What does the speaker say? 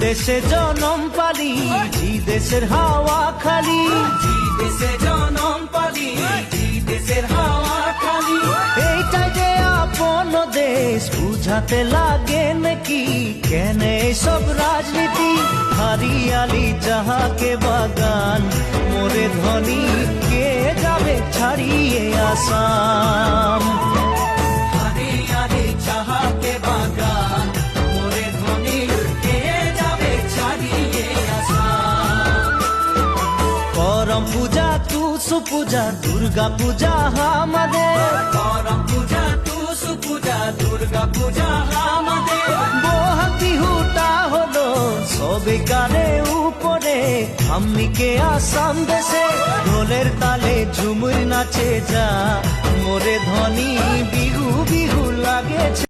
দেশে জনম পালি দেশের হাওয়া খালি, দেশে জনম পালি দেশের হাওয়া খালি। এইটাই যে আপন দেশ বুঝাতে লাগে নাকি, কেন সব রাজনীতি হারিয়ালি যাহাকে বাগান, মোরে ধনী কে যাবে ছাড়িয়ে আসাম। হারিয়ালি যাহাকে বাগান, মোরে ধনী কে যাবে ছাড়িয়ে আসাম। করম পূজা তুসু পূজা দুর্গা পূজা আমাদের, করম পূজা টুসু পূজা দুর্গা পূজা আমাদের। বহাগ বিহুটা হলো সবে কালে উপরে, আম্মিকে আসাম দেশে ঢোলের তালে ঝুমুর নাচে যা, মোরে ধনী বিহু বিহু লাগে।